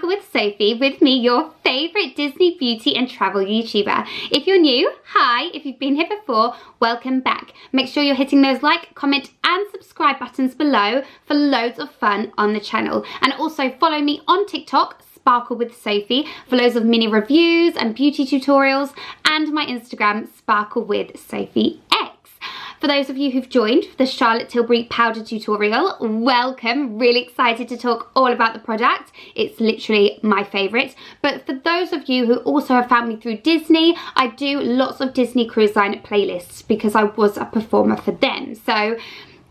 with Sophie, with me, your favourite Disney beauty and travel YouTuber. If you're new, hi. If you've been here before, welcome back. Make sure you're hitting those like, comment and subscribe buttons below for loads of fun on the channel. And also follow me on TikTok, Sparkle with Sophie, for loads of mini reviews and beauty tutorials, and my Instagram, Sparkle with Sophie X. For those of you who've joined for the Charlotte Tilbury powder tutorial, welcome. Really excited to talk all about the product. It's literally my favourite. But for those of you who also have found me through Disney, I do lots of Disney Cruise Line playlists because I was a performer for them. So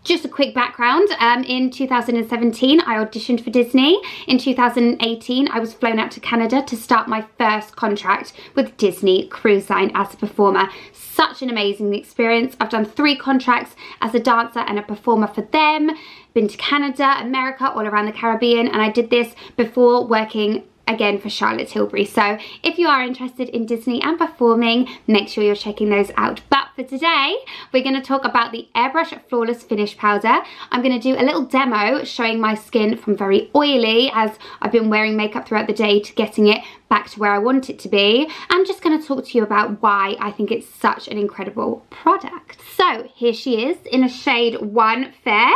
just a quick background, in 2017 I auditioned for Disney. In 2018 I was flown out to Canada to start my first contract with Disney Cruise Line as a performer. Such an amazing experience. I've done 3 contracts as a dancer and a performer for them. Been to Canada, America, all around the Caribbean, and I did this before working again for Charlotte Tilbury. So if you are interested in Disney and performing, make sure you're checking those out. But for today, we're going to talk about the Airbrush Flawless Finish Powder. I'm going to do a little demo showing my skin from very oily, as I've been wearing makeup throughout the day, to getting it back to where I want it to be. I'm just going to talk to you about why I think it's such an incredible product. So here she is in a shade 1 Fair.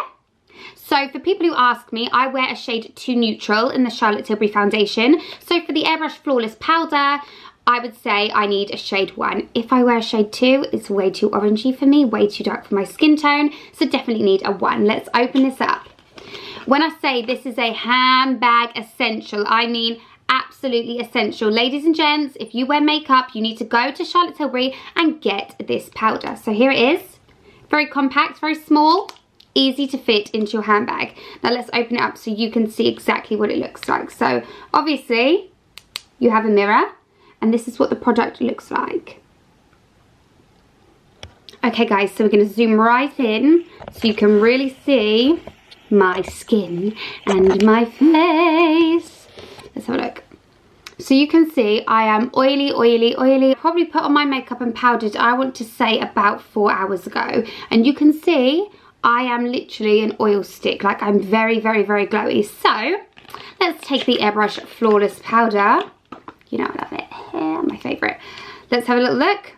So for people who ask me, I wear a shade 2 Neutral in the Charlotte Tilbury foundation. So for the Airbrush Flawless Powder, I would say I need a shade 1. If I wear a shade 2, it's way too orangey for me, way too dark for my skin tone. So definitely need a 1. Let's open this up. When I say this is a handbag essential, I mean absolutely essential. Ladies and gents, if you wear makeup, you need to go to Charlotte Tilbury and get this powder. So here it is. Very compact, very small. Easy to fit into your handbag. Now let's open it up so you can see exactly what it looks like. So obviously you have a mirror and this is what the product looks like. Okay guys, so we're going to zoom right in so you can really see my skin and my face. Let's have a look. So you can see I am oily, oily, oily. Probably put on my makeup and powdered, I want to say, about 4 hours ago. And you can see I am literally an oil stick. Like, I'm very, very, very glowy. So let's take the Airbrush Flawless Powder. You know I love it. Yeah, my favourite. Let's have a little look.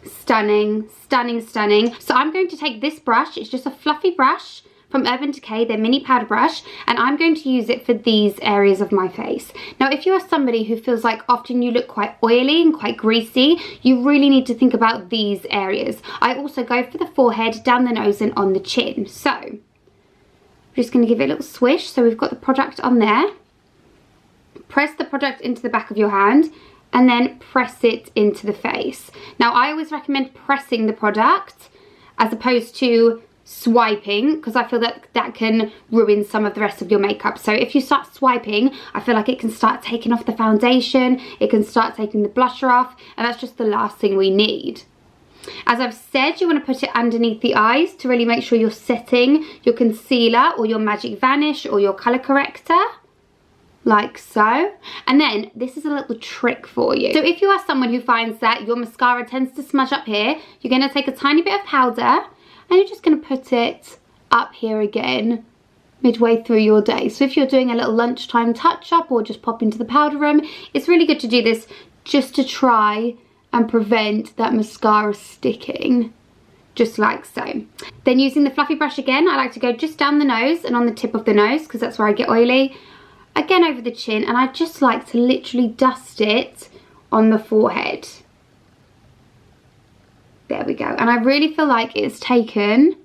Stunning, stunning, stunning. So I'm going to take this brush. It's just a fluffy brush from Urban Decay, their mini powder brush, and I'm going to use it for these areas of my face. Now, if you're somebody who feels like often you look quite oily and quite greasy, you really need to think about these areas. I also go for the forehead, down the nose and on the chin. So I'm just going to give it a little swish so we've got the product on there. Press the product into the back of your hand and then press it into the face. Now, I always recommend pressing the product as opposed to swiping, because I feel that that can ruin some of the rest of your makeup. So if you start swiping, I feel like it can start taking off the foundation, it can start taking the blusher off, and that's just the last thing we need. As I've said, you want to put it underneath the eyes to really make sure you're setting your concealer or your Magic Vanish or your colour corrector, like so. And then this is a little trick for you. So if you are someone who finds that your mascara tends to smudge up here, you're going to take a tiny bit of powder and you're just going to put it up here again midway through your day. So if you're doing a little lunchtime touch up or just pop into the powder room, it's really good to do this just to try and prevent that mascara sticking, just like so. Then using the fluffy brush again, I like to go just down the nose and on the tip of the nose because that's where I get oily. Again over the chin, and I just like to literally dust it on the forehead. There we go. And I really feel like it's taken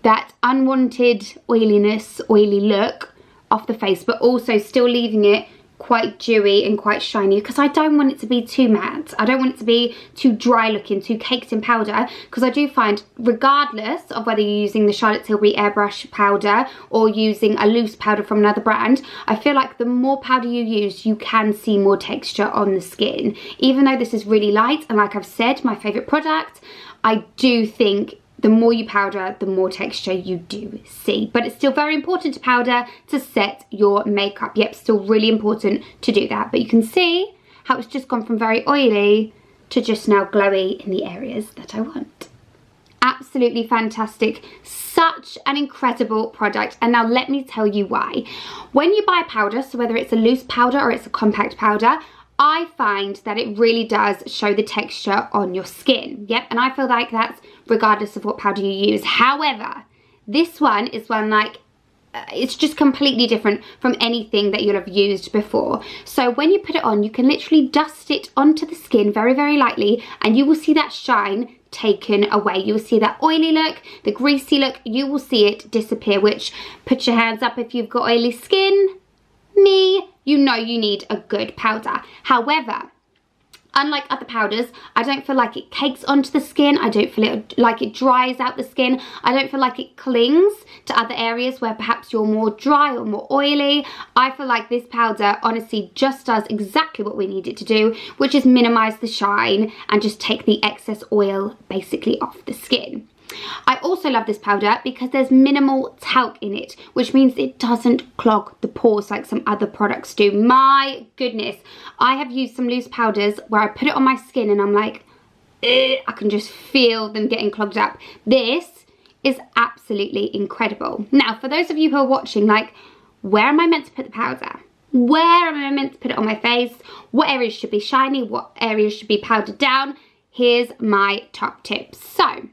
that unwanted oiliness, oily look off the face, but also still leaving it quite dewy and quite shiny, because I don't want it to be too matte. I don't want it to be too dry looking, too caked in powder, because I do find, regardless of whether you're using the Charlotte Tilbury Airbrush powder or using a loose powder from another brand, I feel like the more powder you use, you can see more texture on the skin. Even though this is really light, and like I've said, my favourite product, I do think the more you powder, the more texture you do see. But it's still very important to powder to set your makeup. Yep, still really important to do that. But you can see how it's just gone from very oily to just now glowy in the areas that I want. absolutely fantastic. Such an incredible product. And now let me tell you why. When you buy powder, so whether it's a loose powder or it's a compact powder, I find that it really does show the texture on your skin. Yep, and I feel like that's regardless of what powder you use. However, this one is one like, it's just completely different from anything that you'll have used before. So when you put it on, you can literally dust it onto the skin very, very lightly, and you will see that shine taken away. You will see that oily look, the greasy look, you will see it disappear, which, put your hands up if you've got oily skin. Me, you know you need a good powder. However, unlike other powders, I don't feel like it cakes onto the skin. I don't feel like it dries out the skin. I don't feel like it clings to other areas where perhaps you're more dry or more oily. I feel like this powder honestly just does exactly what we need it to do, which is minimize the shine and just take the excess oil basically off the skin. I also love this powder because there's minimal talc in it, which means it doesn't clog the pores like some other products do. My goodness, I have used some loose powders where I put it on my skin and I'm like, I can just feel them getting clogged up. This is absolutely incredible. Now, for those of you who are watching, like, where am I meant to put the powder? Where am I meant to put it on my face? What areas should be shiny? What areas should be powdered down? Here's my top tips. So,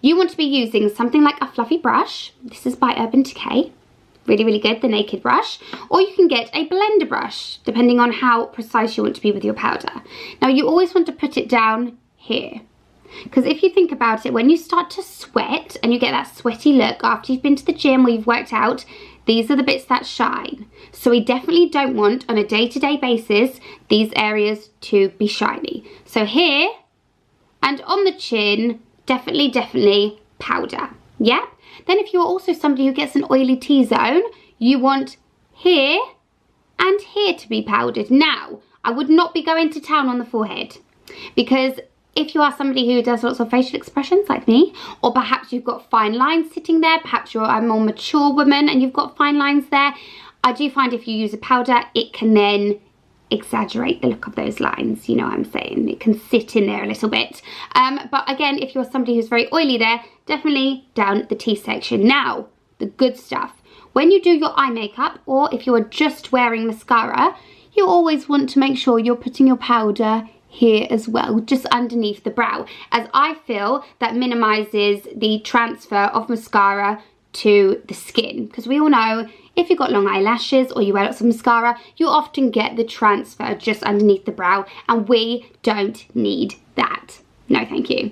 you want to be using something like a fluffy brush. This is by Urban Decay. Really, really good, the naked brush. Or you can get a blender brush, depending on how precise you want to be with your powder. Now, you always want to put it down here. Because if you think about it, when you start to sweat and you get that sweaty look after you've been to the gym or you've worked out, these are the bits that shine. So we definitely don't want, on a day-to-day basis, these areas to be shiny. So here, and on the chin, definitely powder. Yeah. Then if you're also somebody who gets an oily T-zone, you want here and here to be powdered. Now, I would not be going to town on the forehead, because if you are somebody who does lots of facial expressions like me, or perhaps you've got fine lines sitting there, perhaps you're a more mature woman and you've got fine lines there, I do find if you use a powder, it can then exaggerate the look of those lines, you know what I'm saying? It can sit in there a little bit. But again, if you're somebody who's very oily there, definitely down the T section. Now, the good stuff. When you do your eye makeup, or if you're just wearing mascara, you always want to make sure you're putting your powder here as well, just underneath the brow, as I feel that minimizes the transfer of mascara to the skin, because we all know if you've got long eyelashes or you wear lots of mascara, you often get the transfer just underneath the brow, and we don't need that. No, thank you.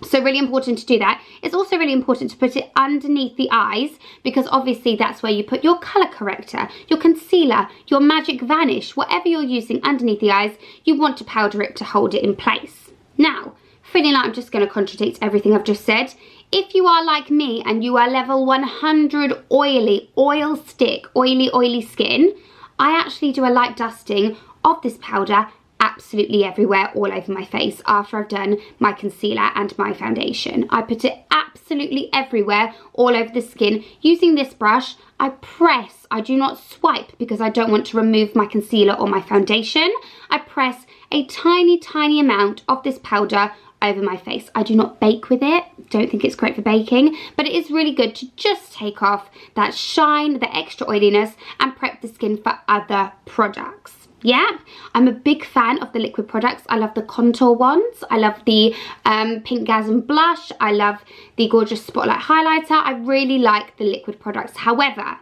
So really important to do that. It's also really important to put it underneath the eyes, because obviously that's where you put your colour corrector, your concealer, your magic vanish, whatever you're using underneath the eyes, you want to powder it to hold it in place. Now, feeling like I'm just going to contradict everything I've just said. If you are like me and you are level 100 oily, oil stick, oily skin, I actually do a light dusting of this powder absolutely everywhere, all over my face after I've done my concealer and my foundation. I put it absolutely everywhere, all over the skin. Using this brush, I press, I do not swipe because I don't want to remove my concealer or my foundation. I press a tiny amount of this powder over my face. I do not bake with it. Don't think it's great for baking, but it is really good to just take off that shine, the extra oiliness, and prep the skin for other products. Yeah, I'm a big fan of the liquid products. I love the contour ones. I love the Pink Gasm blush. I love the gorgeous Spotlight highlighter. I really like the liquid products. However,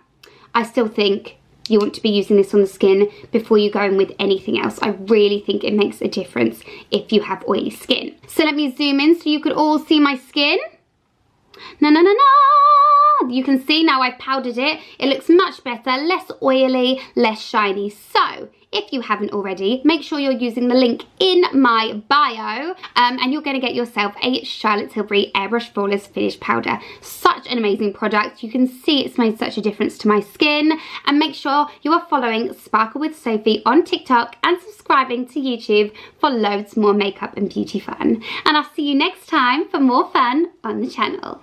I still think you want to be using this on the skin before you go in with anything else. I really think it makes a difference if you have oily skin. So let me zoom in so you could all see my skin. You can see now I've powdered it. It looks much better, less oily, less shiny. So if you haven't already, make sure you're using the link in my bio, and you're going to get yourself a Charlotte Tilbury Airbrush Flawless Finish Powder. Such an amazing product. You can see it's made such a difference to my skin. And make sure you are following Sparkle with Sophie on TikTok and subscribing to YouTube for loads more makeup and beauty fun. And I'll see you next time for more fun on the channel.